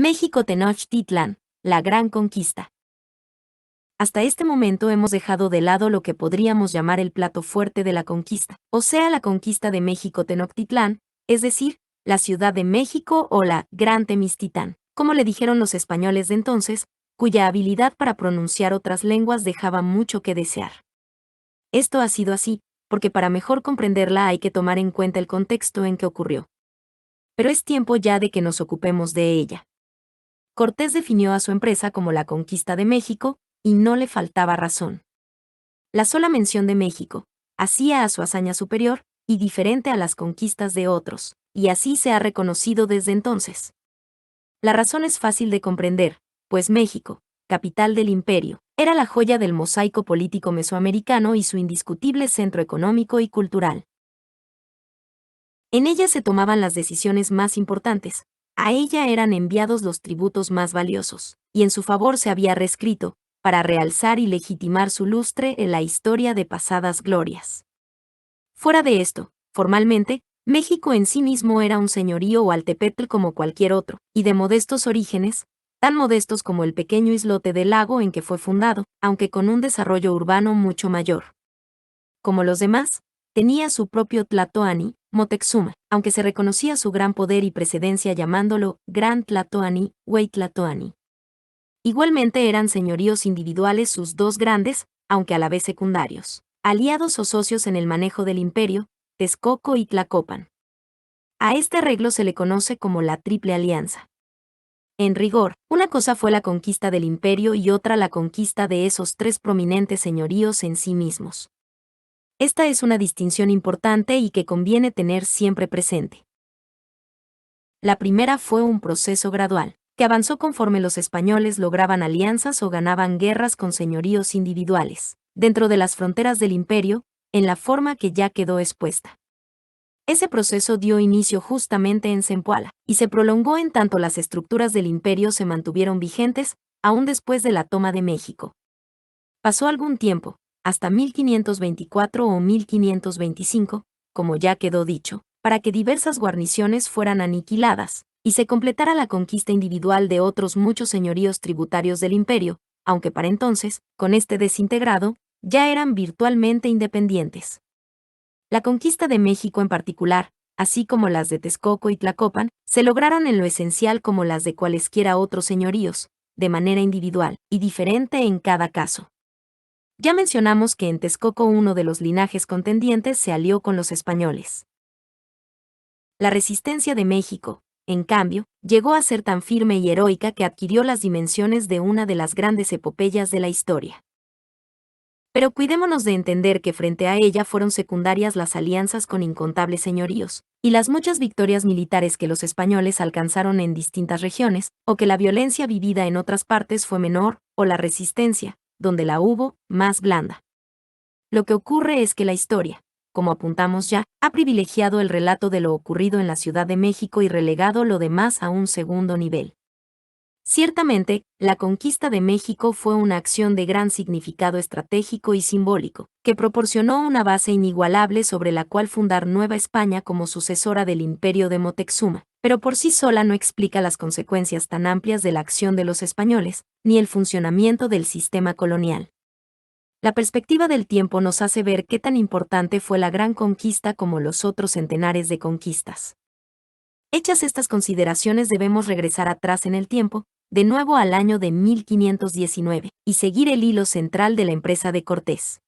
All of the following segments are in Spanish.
México Tenochtitlán, la gran conquista. Hasta este momento hemos dejado de lado lo que podríamos llamar el plato fuerte de la conquista, o sea, la conquista de México Tenochtitlán, es decir, la Ciudad de México o la Gran Temistitán, como le dijeron los españoles de entonces, cuya habilidad para pronunciar otras lenguas dejaba mucho que desear. Esto ha sido así, porque para mejor comprenderla hay que tomar en cuenta el contexto en que ocurrió. Pero es tiempo ya de que nos ocupemos de ella. Cortés definió a su empresa como la conquista de México, y no le faltaba razón. La sola mención de México hacía a su hazaña superior y diferente a las conquistas de otros, y así se ha reconocido desde entonces. La razón es fácil de comprender, pues México, capital del imperio, era la joya del mosaico político mesoamericano y su indiscutible centro económico y cultural. En ella se tomaban las decisiones más importantes, a ella eran enviados los tributos más valiosos, y en su favor se había reescrito, para realzar y legitimar su lustre en la historia de pasadas glorias. Fuera de esto, formalmente, México en sí mismo era un señorío o altepetl como cualquier otro, y de modestos orígenes, tan modestos como el pequeño islote del lago en que fue fundado, aunque con un desarrollo urbano mucho mayor. Como los demás, tenía su propio Tlatoani, Moctezuma, aunque se reconocía su gran poder y precedencia llamándolo Gran Tlatoani, Hueytlatoani. Igualmente eran señoríos individuales sus dos grandes, aunque a la vez secundarios, aliados o socios en el manejo del imperio, Texcoco y Tlacopan. A este arreglo se le conoce como la Triple Alianza. En rigor, una cosa fue la conquista del imperio y otra la conquista de esos tres prominentes señoríos en sí mismos. Esta es una distinción importante y que conviene tener siempre presente. La primera fue un proceso gradual, que avanzó conforme los españoles lograban alianzas o ganaban guerras con señoríos individuales, dentro de las fronteras del imperio, en la forma que ya quedó expuesta. Ese proceso dio inicio justamente en Zempoala, y se prolongó en tanto las estructuras del imperio se mantuvieron vigentes, aún después de la toma de México. Pasó algún tiempo, hasta 1524 o 1525, como ya quedó dicho, para que diversas guarniciones fueran aniquiladas, y se completara la conquista individual de otros muchos señoríos tributarios del imperio, aunque para entonces, con este desintegrado, ya eran virtualmente independientes. La conquista de México en particular, así como las de Texcoco y Tlacopan, se lograron en lo esencial como las de cualesquiera otros señoríos, de manera individual y diferente en cada caso. Ya mencionamos que en Texcoco uno de los linajes contendientes se alió con los españoles. La resistencia de México, en cambio, llegó a ser tan firme y heroica que adquirió las dimensiones de una de las grandes epopeyas de la historia. Pero cuidémonos de entender que frente a ella fueron secundarias las alianzas con incontables señoríos, y las muchas victorias militares que los españoles alcanzaron en distintas regiones, o que la violencia vivida en otras partes fue menor, o la resistencia, donde la hubo, más blanda. Lo que ocurre es que la historia, como apuntamos ya, ha privilegiado el relato de lo ocurrido en la Ciudad de México y relegado lo demás a un segundo nivel. Ciertamente, la conquista de México fue una acción de gran significado estratégico y simbólico, que proporcionó una base inigualable sobre la cual fundar Nueva España como sucesora del imperio de Moctezuma, pero por sí sola no explica las consecuencias tan amplias de la acción de los españoles, ni el funcionamiento del sistema colonial. La perspectiva del tiempo nos hace ver qué tan importante fue la gran conquista como los otros centenares de conquistas. Hechas estas consideraciones debemos regresar atrás en el tiempo, de nuevo al año de 1519, y seguir el hilo central de la empresa de Cortés.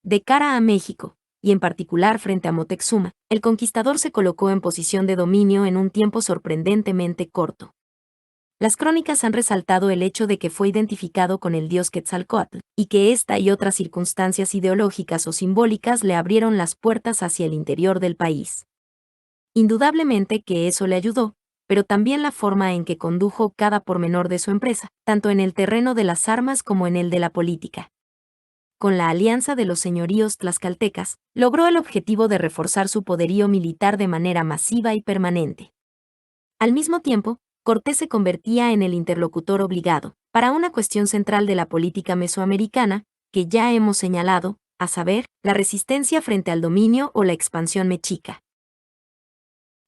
De cara a México, y en particular frente a Moctezuma, el conquistador se colocó en posición de dominio en un tiempo sorprendentemente corto. Las crónicas han resaltado el hecho de que fue identificado con el dios Quetzalcóatl, y que esta y otras circunstancias ideológicas o simbólicas le abrieron las puertas hacia el interior del país. Indudablemente que eso le ayudó, pero también la forma en que condujo cada pormenor de su empresa, tanto en el terreno de las armas como en el de la política. Con la alianza de los señoríos tlaxcaltecas, logró el objetivo de reforzar su poderío militar de manera masiva y permanente. Al mismo tiempo, Cortés se convertía en el interlocutor obligado, para una cuestión central de la política mesoamericana, que ya hemos señalado, a saber, la resistencia frente al dominio o la expansión mexica.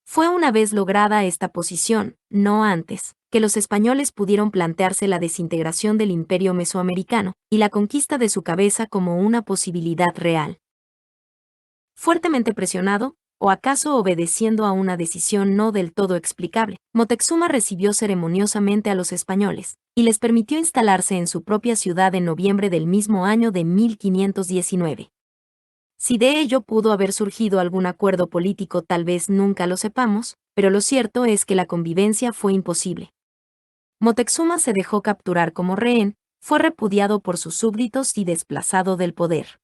Fue una vez lograda esta posición, no antes, que los españoles pudieron plantearse la desintegración del imperio mesoamericano y la conquista de su cabeza como una posibilidad real. Fuertemente presionado, o acaso obedeciendo a una decisión no del todo explicable, Moctezuma recibió ceremoniosamente a los españoles, y les permitió instalarse en su propia ciudad en noviembre del mismo año de 1519. Si de ello pudo haber surgido algún acuerdo político tal vez nunca lo sepamos, pero lo cierto es que la convivencia fue imposible. Moctezuma se dejó capturar como rehén, fue repudiado por sus súbditos y desplazado del poder.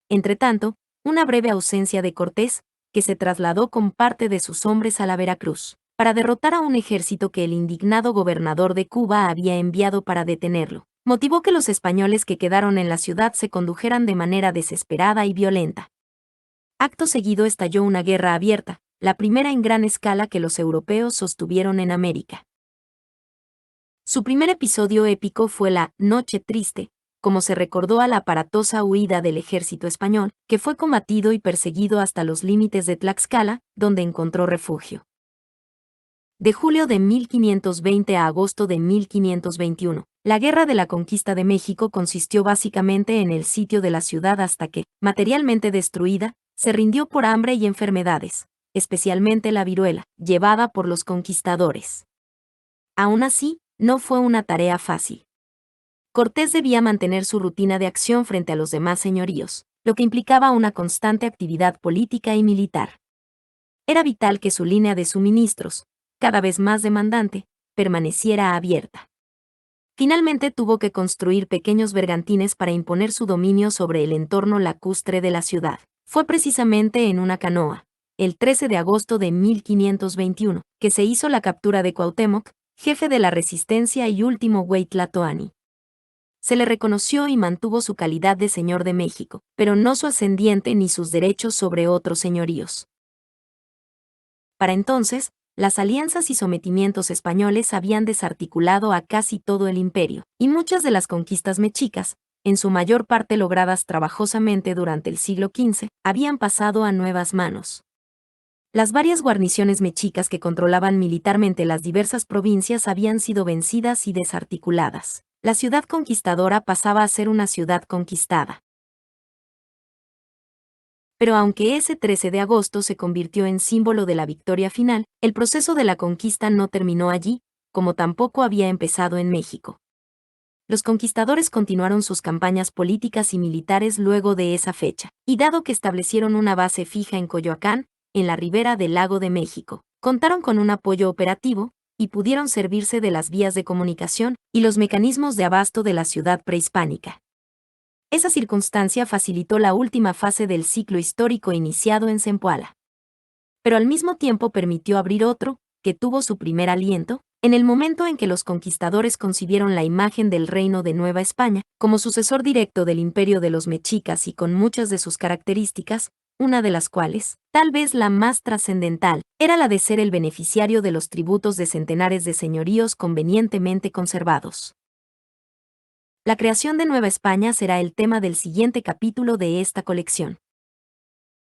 Entretanto, una breve ausencia de Cortés, que se trasladó con parte de sus hombres a la Veracruz, para derrotar a un ejército que el indignado gobernador de Cuba había enviado para detenerlo, motivó que los españoles que quedaron en la ciudad se condujeran de manera desesperada y violenta. Acto seguido estalló una guerra abierta, la primera en gran escala que los europeos sostuvieron en América. Su primer episodio épico fue la Noche Triste, como se recordó a la aparatosa huida del ejército español, que fue combatido y perseguido hasta los límites de Tlaxcala, donde encontró refugio. De julio de 1520 a agosto de 1521, la Guerra de la Conquista de México consistió básicamente en el sitio de la ciudad hasta que, materialmente destruida, se rindió por hambre y enfermedades, especialmente la viruela, llevada por los conquistadores. Aún así, no fue una tarea fácil. Cortés debía mantener su rutina de acción frente a los demás señoríos, lo que implicaba una constante actividad política y militar. Era vital que su línea de suministros, cada vez más demandante, permaneciera abierta. Finalmente tuvo que construir pequeños bergantines para imponer su dominio sobre el entorno lacustre de la ciudad. Fue precisamente en una canoa, el 13 de agosto de 1521, que se hizo la captura de Cuauhtémoc, jefe de la resistencia y último güey tlatoani. Se le reconoció y mantuvo su calidad de señor de México, pero no su ascendiente ni sus derechos sobre otros señoríos. Para entonces, las alianzas y sometimientos españoles habían desarticulado a casi todo el imperio, y muchas de las conquistas mexicas, en su mayor parte logradas trabajosamente durante el siglo XV, habían pasado a nuevas manos. Las varias guarniciones mexicas que controlaban militarmente las diversas provincias habían sido vencidas y desarticuladas. La ciudad conquistadora pasaba a ser una ciudad conquistada. Pero aunque ese 13 de agosto se convirtió en símbolo de la victoria final, el proceso de la conquista no terminó allí, como tampoco había empezado en México. Los conquistadores continuaron sus campañas políticas y militares luego de esa fecha, y dado que establecieron una base fija en Coyoacán, en la ribera del Lago de México, contaron con un apoyo operativo, y pudieron servirse de las vías de comunicación y los mecanismos de abasto de la ciudad prehispánica. Esa circunstancia facilitó la última fase del ciclo histórico iniciado en Zempoala. Pero al mismo tiempo permitió abrir otro, que tuvo su primer aliento, en el momento en que los conquistadores concibieron la imagen del Reino de Nueva España, como sucesor directo del imperio de los mexicas y con muchas de sus características, una de las cuales, tal vez la más trascendental, era la de ser el beneficiario de los tributos de centenares de señoríos convenientemente conservados. La creación de Nueva España será el tema del siguiente capítulo de esta colección.